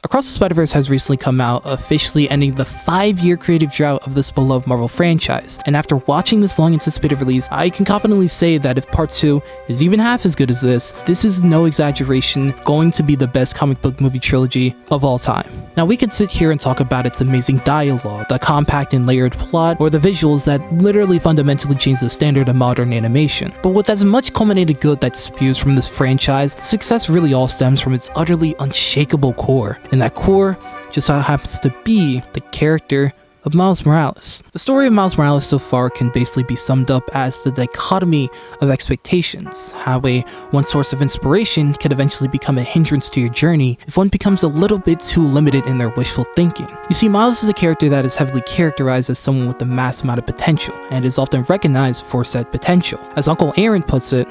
Across the Spiderverse has recently come out, officially ending the 5-year creative drought of this beloved Marvel franchise, and after watching this long-anticipated release, I can confidently say that if Part 2 is even half as good as this is no exaggeration going to be the best comic book movie trilogy of all time. Now we could sit here and talk about its amazing dialogue, the compact and layered plot, or the visuals that literally fundamentally change the standard of modern animation, but with as much culminated good that spews from this franchise, the success really all stems from its utterly unshakable core. And that core just so happens to be the character of Miles Morales. The story of Miles Morales so far can basically be summed up as the dichotomy of expectations, how one source of inspiration can eventually become a hindrance to your journey if one becomes a little bit too limited in their wishful thinking. You see, Miles is a character that is heavily characterized as someone with a mass amount of potential, and is often recognized for said potential. As Uncle Aaron puts it,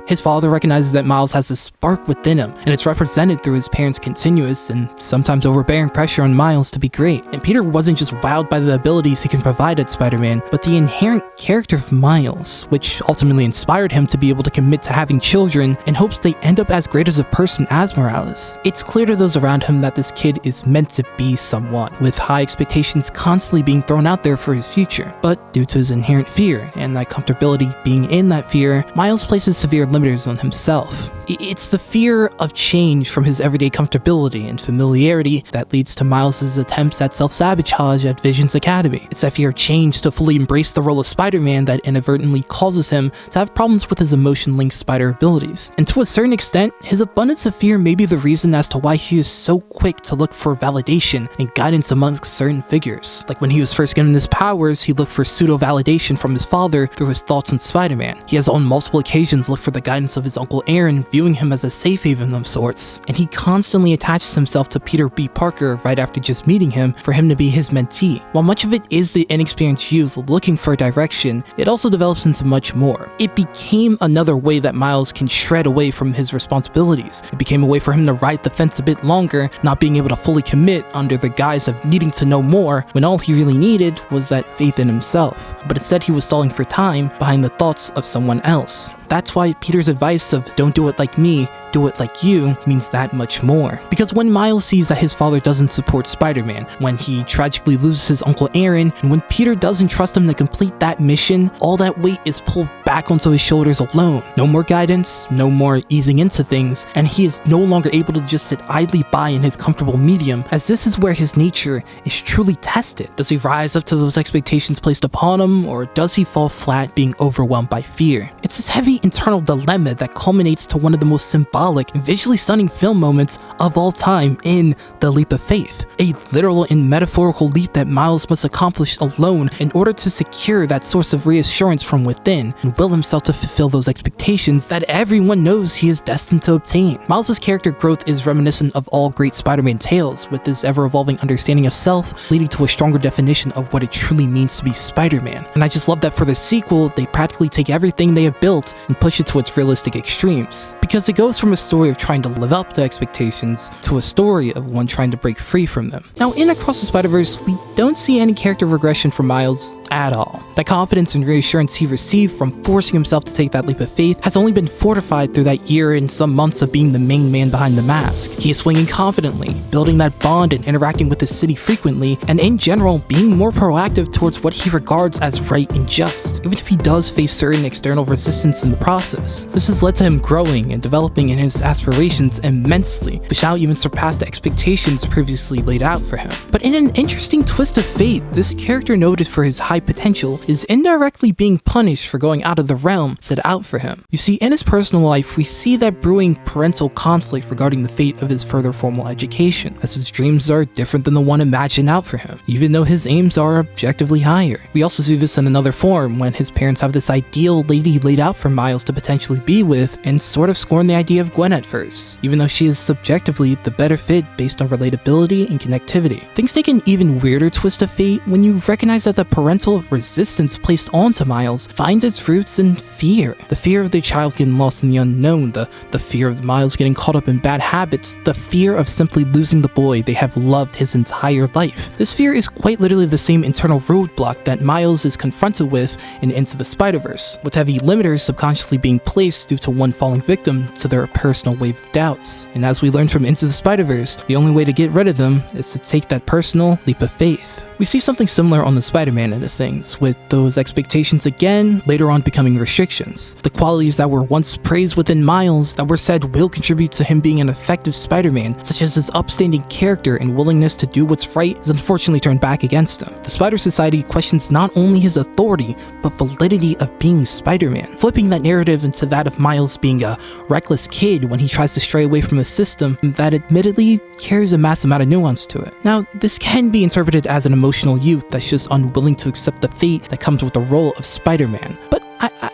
his father recognizes that Miles has a spark within him, and it's represented through his parents' continuous and sometimes overbearing pressure on Miles to be great. And Peter wasn't just wowed by the abilities he can provide at Spider-Man, but the inherent character of Miles, which ultimately inspired him to be able to commit to having children in hopes they end up as great as a person as Morales. It's clear to those around him that this kid is meant to be someone, with high expectations constantly being thrown out there for his future. But due to his inherent fear, and that comfortability being in that fear, Miles places severe limiters on himself. It's the fear of change from his everyday comfortability and familiarity that leads to Miles' attempts at self-sabotage at Vision's Academy. It's that fear of change to fully embrace the role of Spider-Man that inadvertently causes him to have problems with his emotion-linked spider abilities. And to a certain extent, his abundance of fear may be the reason as to why he is so quick to look for validation and guidance amongst certain figures. Like when he was first given his powers, he looked for pseudo-validation from his father through his thoughts on Spider-Man. He has on multiple occasions looked for the guidance of his Uncle Aaron, viewing him as a safe haven of sorts, and he constantly attaches himself to Peter B. Parker right after just meeting him for him to be his mentee. While much of it is the inexperienced youth looking for direction, it also develops into much more. It became another way that Miles can shred away from his responsibilities. It became a way for him to ride the fence a bit longer, not being able to fully commit under the guise of needing to know more, when all he really needed was that faith in himself. But instead he was stalling for time behind the thoughts of someone else. That's why Peter's advice of "don't do it like me, do it like you" means that much more. Because when Miles sees that his father doesn't support Spider-Man, when he tragically loses his Uncle Aaron, and when Peter doesn't trust him to complete that mission, all that weight is pulled back onto his shoulders alone. No more guidance, no more easing into things, and he is no longer able to just sit idly by in his comfortable medium, as this is where his nature is truly tested. Does he rise up to those expectations placed upon him, or does he fall flat being overwhelmed by fear? It's this heavy internal dilemma that culminates to one of the most symbolic and visually stunning film moments of all time in The Leap of Faith, a literal and metaphorical leap that Miles must accomplish alone in order to secure that source of reassurance from within and will himself to fulfill those expectations that everyone knows he is destined to obtain. Miles' character growth is reminiscent of all great Spider-Man tales, with this ever-evolving understanding of self leading to a stronger definition of what it truly means to be Spider-Man. And I just love that for the sequel, they practically take everything they have built and push it to its realistic extremes, because it goes from a story of trying to live up to expectations to a story of one trying to break free from them. Now, in Across the Spider-Verse, we don't see any character regression from Miles at all. That confidence and reassurance he received from forcing himself to take that leap of faith has only been fortified through that year and some months of being the main man behind the mask. He is swinging confidently, building that bond and interacting with his city frequently, and in general, being more proactive towards what he regards as right and just, even if he does face certain external resistance in the process. This has led to him growing and developing in his aspirations immensely, which now even surpassed the expectations previously laid out for him. But in an interesting twist of fate, this character noted for his high potential is indirectly being punished for going out of the realm set out for him. You see, in his personal life, we see that brewing parental conflict regarding the fate of his further formal education, as his dreams are different than the one imagined out for him, even though his aims are objectively higher. We also see this in another form when his parents have this ideal lady laid out for Miles to potentially be with, and sort of scorn the idea of Gwen at first, even though she is subjectively the better fit based on relatability and connectivity. Things take an even weirder twist of fate when you recognize that the parental mantle of resistance placed onto Miles finds its roots in fear. The fear of the child getting lost in the unknown, the fear of Miles getting caught up in bad habits, the fear of simply losing the boy they have loved his entire life. This fear is quite literally the same internal roadblock that Miles is confronted with in Into the Spiderverse, with heavy limiters subconsciously being placed due to one falling victim to their personal wave of doubts. And as we learned from Into the Spiderverse, the only way to get rid of them is to take that personal leap of faith. We see something similar on the Spider-Man end of things, with those expectations again later on becoming restrictions. The qualities that were once praised within Miles that were said will contribute to him being an effective Spider-Man, such as his upstanding character and willingness to do what's right, is unfortunately turned back against him. The Spider Society questions not only his authority, but validity of being Spider-Man, flipping that narrative into that of Miles being a reckless kid when he tries to stray away from a system that admittedly carries a massive amount of nuance to it. Now, this can be interpreted as an emotional youth that's just unwilling to accept the fate that comes with the role of Spider-Man, but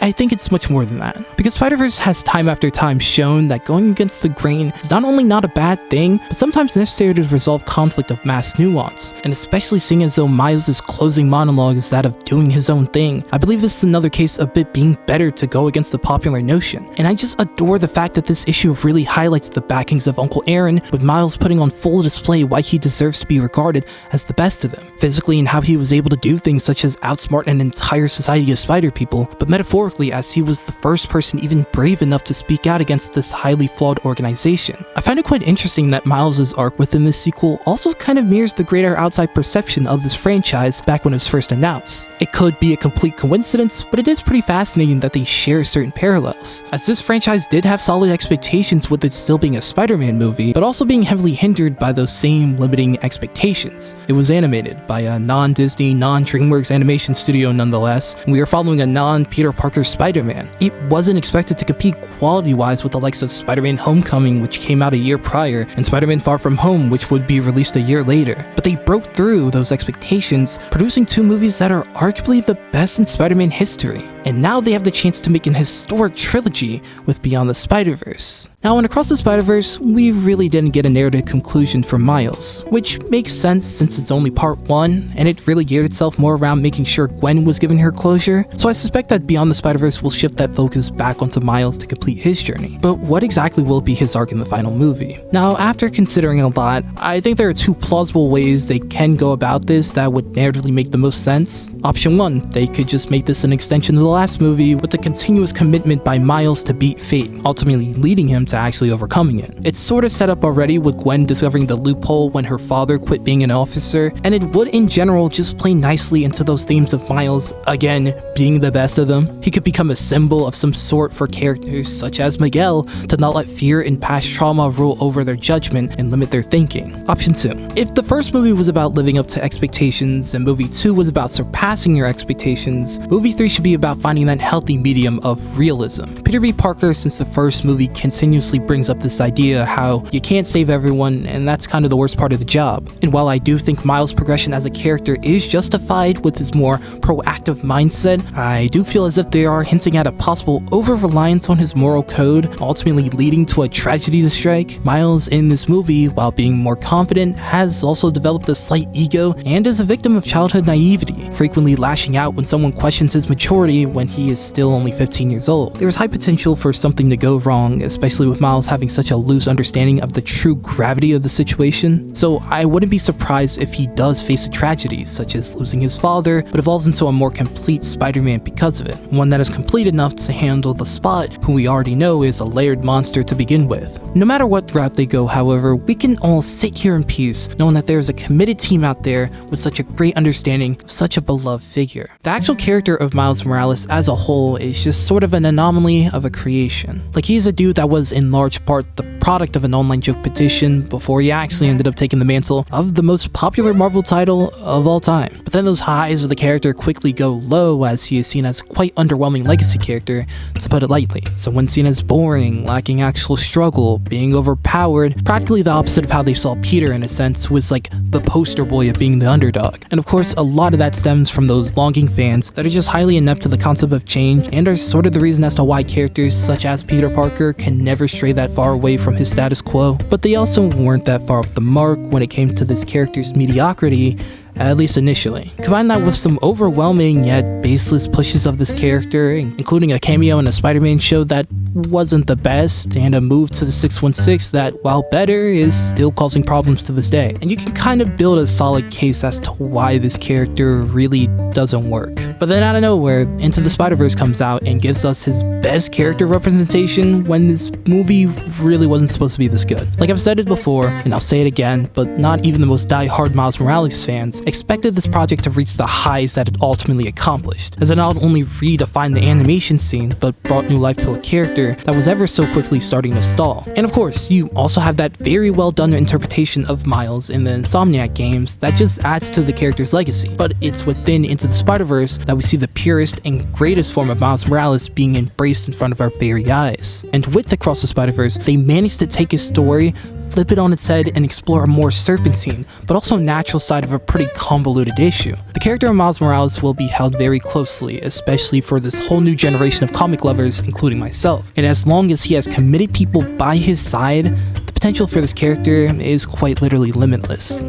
I think it's much more than that. Because Spider-Verse has time after time shown that going against the grain is not only not a bad thing, but sometimes necessary to resolve conflict of mass nuance, and especially seeing as though Miles' closing monologue is that of doing his own thing. I believe this is another case of it being better to go against the popular notion, and I just adore the fact that this issue really highlights the backings of Uncle Aaron, with Miles putting on full display why he deserves to be regarded as the best of them, physically, and how he was able to do things such as outsmart an entire society of spider people, but metaphorically as he was the first person even brave enough to speak out against this highly flawed organization. I find it quite interesting that Miles' arc within this sequel also kind of mirrors the greater outside perception of this franchise back when it was first announced. It could be a complete coincidence, but it is pretty fascinating that they share certain parallels, as this franchise did have solid expectations with it still being a Spider-Man movie, but also being heavily hindered by those same limiting expectations. It was animated by a non-Disney, non-DreamWorks animation studio nonetheless, and we are following a non-Peter Parker Spider-Man. It wasn't expected to compete quality-wise with the likes of Spider-Man Homecoming, which came out a year prior, and Spider-Man Far From Home, which would be released a year later. But they broke through those expectations, producing two movies that are arguably the best in Spider-Man history. And now they have the chance to make an historic trilogy with Beyond the Spider-Verse. Now, in Across the Spider-Verse, we really didn't get a narrative conclusion for Miles, which makes sense since it's only part 1, and it really geared itself more around making sure Gwen was given her closure, so I suspect that Beyond the Spider-Verse will shift that focus back onto Miles to complete his journey. But what exactly will be his arc in the final movie? Now, after considering a lot, I think there are two plausible ways they can go about this that would narratively make the most sense. Option 1, they could just make this an extension of the last movie with a continuous commitment by Miles to beat fate, ultimately leading him to actually overcoming it. It's sort of set up already with Gwen discovering the loophole when her father quit being an officer, and it would in general just play nicely into those themes of Miles, again, being the best of them. He could become a symbol of some sort for characters such as Miguel to not let fear and past trauma rule over their judgment and limit their thinking. Option 2. If the first movie was about living up to expectations and movie 2 was about surpassing your expectations, movie 3 should be about finding that healthy medium of realism. Peter B. Parker, since the first movie, continuously brings up this idea how you can't save everyone, and that's kind of the worst part of the job. And while I do think Miles' progression as a character is justified with his more proactive mindset, I do feel as if they are hinting at a possible over-reliance on his moral code, ultimately leading to a tragedy to strike. Miles in this movie, while being more confident, has also developed a slight ego and is a victim of childhood naivety, frequently lashing out when someone questions his maturity when he is still only 15 years old. There is high potential for something to go wrong, especially with Miles having such a loose understanding of the true gravity of the situation, so I wouldn't be surprised if he does face a tragedy, such as losing his father, but evolves into a more complete Spider-Man because of it, one that is complete enough to handle the Spot, who we already know is a layered monster to begin with. No matter what route they go, however, we can all sit here in peace, knowing that there is a committed team out there with such a great understanding of such a beloved figure. The actual character of Miles Morales as a whole is just sort of an anomaly of a creation. Like, he's a dude that was in large part the product of an online joke petition before he actually ended up taking the mantle of the most popular Marvel title of all time. But then those highs of the character quickly go low as he is seen as a quite underwhelming legacy character, to put it lightly. So when seen as boring, lacking actual struggle, being overpowered, practically the opposite of how they saw Peter in a sense, who was like the poster boy of being the underdog. And of course, a lot of that stems from those longing fans that are just highly inept to the concept of change and are sort of the reason as to why characters such as Peter Parker can never stray that far away from his status quo. But they also weren't that far off the mark when it came to this character's mediocrity, at least initially. Combine that with some overwhelming yet baseless pushes of this character, including a cameo in a Spider-Man show that wasn't the best, and a move to the 616 that, while better, is still causing problems to this day. And you can kind of build a solid case as to why this character really doesn't work. But then out of nowhere, Into the Spider-Verse comes out and gives us his best character representation when this movie really wasn't supposed to be this good. Like I've said it before, and I'll say it again, but not even the most die-hard Miles Morales fans expected this project to reach the highs that it ultimately accomplished, as it not only redefined the animation scene, but brought new life to a character that was ever so quickly starting to stall. And of course, you also have that very well done interpretation of Miles in the Insomniac games that just adds to the character's legacy. But it's within Into the Spider-Verse that we see the purest and greatest form of Miles Morales being embraced in front of our very eyes. And with Across the Spider-Verse, they managed to take his story, flip it on its head, and explore a more serpentine, but also natural side of a pretty convoluted issue. The character of Miles Morales will be held very closely, especially for this whole new generation of comic lovers, including myself. And as long as he has committed people by his side, the potential for this character is quite literally limitless.